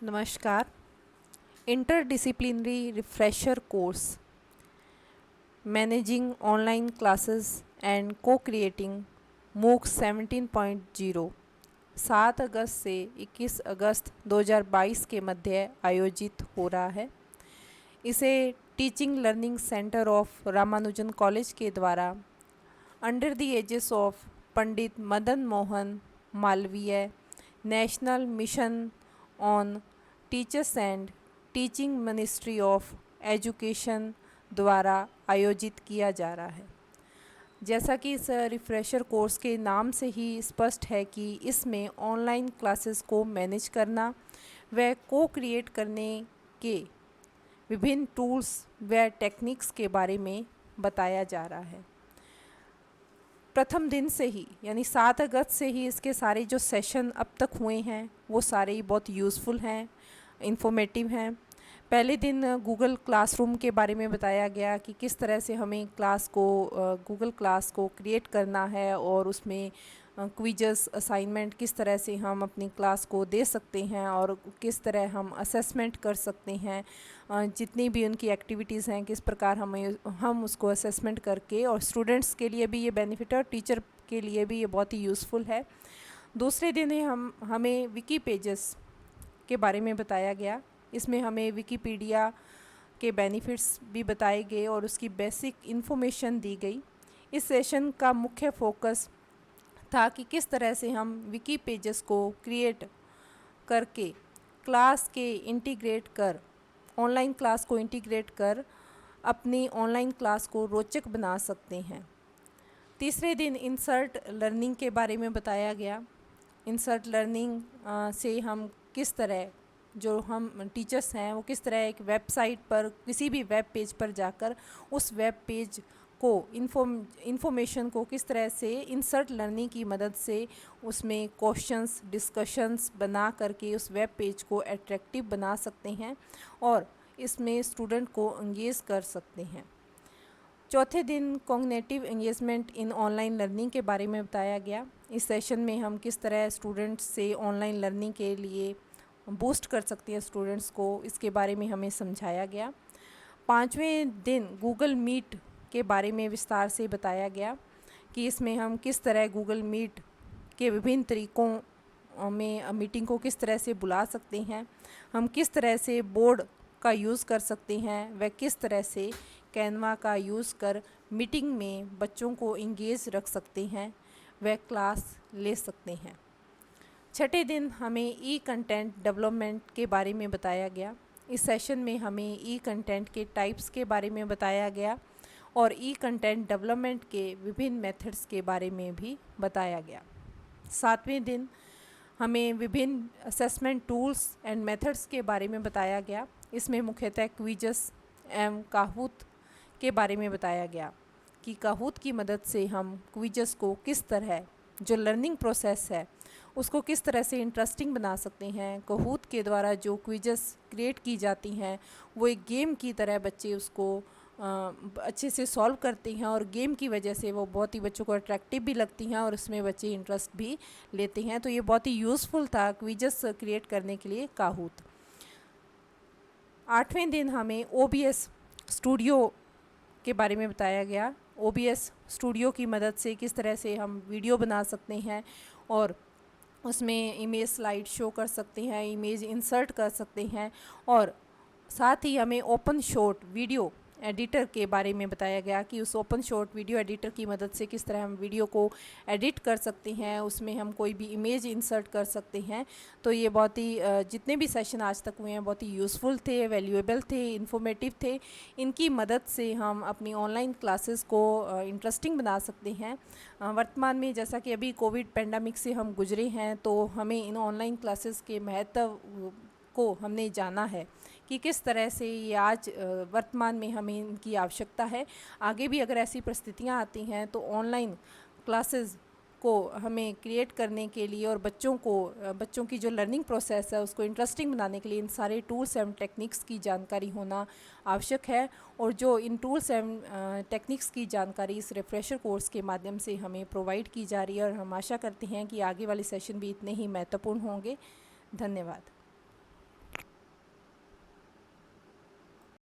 नमस्कार। Interdisciplinary refresher course managing online classes and को creating मूक 17.0 7 अगस्त से 21 अगस्त 2022 के मध्य आयोजित हो रहा है। इसे teaching learning centre of Ramanujan college के द्वारा under the aegis of Pandit Madan Mohan Malviya national mission on teachers and teaching ministry of education द्वारा आयोजित किया जा रहा है। जैसा कि इस रिफ्रेशर कोर्स के नाम से ही स्पष्ट है कि इसमें ऑनलाइन क्लासेस को मैनेज करना व को क्रिएट करने के विभिन्न टूल्स व टेक्निक्स के बारे में बताया जा रहा है। प्रथम दिन से ही यानी 7 अगस्त से ही इसके सारे जो सेशन अब तक हुए हैं वो सारे ही बहुत यूज़फुल हैं, इन्फॉर्मेटिव हैं। पहले दिन गूगल क्लासरूम के बारे में बताया गया कि किस तरह से हमें गूगल क्लास को क्रिएट करना है और उसमें क्विज़ असाइनमेंट किस तरह से हम अपनी क्लास को दे सकते हैं और किस तरह हम असेसमेंट कर सकते हैं। जितनी भी उनकी एक्टिविटीज़ हैं किस प्रकार हम उसको असेसमेंट करके, और स्टूडेंट्स के लिए भी ये बेनिफिट है और टीचर के लिए भी ये बहुत ही यूज़फुल है। दूसरे दिन हमें विकी पेजेस के बारे में बताया गया। इसमें हमें विकीपीडिया के बेनिफिट्स भी बताए गए और उसकी बेसिक इन्फॉर्मेशन दी गई। इस सेशन का मुख्य फोकस था कि किस तरह से हम विकी पेजेस को क्रिएट करके ऑनलाइन क्लास को इंटीग्रेट कर अपनी ऑनलाइन क्लास को रोचक बना सकते हैं। तीसरे दिन इंसर्ट लर्निंग के बारे में बताया गया। इंसर्ट लर्निंग से हम किस तरह, जो हम टीचर्स हैं वो किस तरह एक वेबसाइट पर किसी भी वेब पेज पर जाकर उस वेब पेज को इन्फॉर्मेशन को किस तरह से इंसर्ट लर्निंग की मदद से उसमें क्वेश्चंस डिस्कशंस बना करके उस वेब पेज को अट्रैक्टिव बना सकते हैं और इसमें स्टूडेंट को एंगेज कर सकते हैं। चौथे दिन कॉग्निटिव एंगेजमेंट इन ऑनलाइन लर्निंग के बारे में बताया गया। इस सेशन में हम किस तरह स्टूडेंट्स से ऑनलाइन लर्निंग के लिए बूस्ट कर सकते हैं स्टूडेंट्स को, इसके बारे में हमें समझाया गया। पाँचवें दिन गूगल मीट के बारे में विस्तार से बताया गया कि इसमें हम किस तरह गूगल मीट के विभिन्न तरीक़ों में मीटिंग को किस तरह से बुला सकते हैं, हम किस तरह से बोर्ड का यूज़ कर सकते हैं व किस तरह से कैनवा का यूज़ कर मीटिंग में बच्चों को इंगेज रख सकते हैं व क्लास ले सकते हैं। छठे दिन हमें ई कंटेंट डेवलपमेंट के बारे में बताया गया। इस सेशन में हमें ई कंटेंट के टाइप्स के बारे में बताया गया और ई कंटेंट डेवलपमेंट के विभिन्न मेथड्स के बारे में भी बताया गया। सातवें दिन हमें विभिन्न असेसमेंट टूल्स एंड मेथड्स के बारे में बताया गया। इसमें मुख्यतः क्विज़ एवं काहूत के बारे में बताया गया कि काहूत की मदद से हम क्विज़ को किस तरह, जो लर्निंग प्रोसेस है उसको किस तरह से इंटरेस्टिंग बना सकते हैं। काहूत के द्वारा जो क्विज़ क्रिएट की जाती हैं वो एक गेम की तरह बच्चे उसको अच्छे से सॉल्व करते हैं और गेम की वजह से वो बहुत ही बच्चों को अट्रैक्टिव भी लगती हैं और उसमें बच्चे इंटरेस्ट भी लेते हैं। तो ये बहुत ही यूज़फुल था क्विज़ क्रिएट करने के लिए काहूत। आठवें दिन हमें OBS स्टूडियो के बारे में बताया गया। OBS स्टूडियो की मदद से किस तरह से हम वीडियो बना सकते हैं और उसमें इमेज स्लाइड शो कर सकते हैं, इमेज इंसर्ट कर सकते हैं और साथ ही हमें ओपन शॉट वीडियो एडिटर के बारे में बताया गया कि उस ओपन शॉट वीडियो एडिटर की मदद से किस तरह हम वीडियो को एडिट कर सकते हैं, उसमें हम कोई भी इमेज इंसर्ट कर सकते हैं। तो ये बहुत ही जितने भी सेशन आज तक हुए हैं बहुत ही यूज़फुल थे, वैल्यूएबल थे, इन्फॉर्मेटिव थे। इनकी मदद से हम अपनी ऑनलाइन क्लासेस को इंटरेस्टिंग बना सकते हैं। वर्तमान में जैसा कि अभी कोविड पेंडेमिक से हम गुजरे हैं तो हमें इन ऑनलाइन क्लासेस के महत्व को हमने जाना है कि किस तरह से ये आज वर्तमान में हमें इनकी आवश्यकता है। आगे भी अगर ऐसी परिस्थितियाँ आती हैं तो ऑनलाइन क्लासेस को हमें क्रिएट करने के लिए और बच्चों की जो लर्निंग प्रोसेस है उसको इंटरेस्टिंग बनाने के लिए इन सारे टूल्स एवं टेक्निक्स की जानकारी होना आवश्यक है। और जो इन टूल्स एवं टेक्निक्स की जानकारी इस रिफ्रेशर कोर्स के माध्यम से हमें प्रोवाइड की जा रही है और हम आशा करते हैं कि आगे वाले सेशन भी इतने ही महत्वपूर्ण होंगे। धन्यवाद।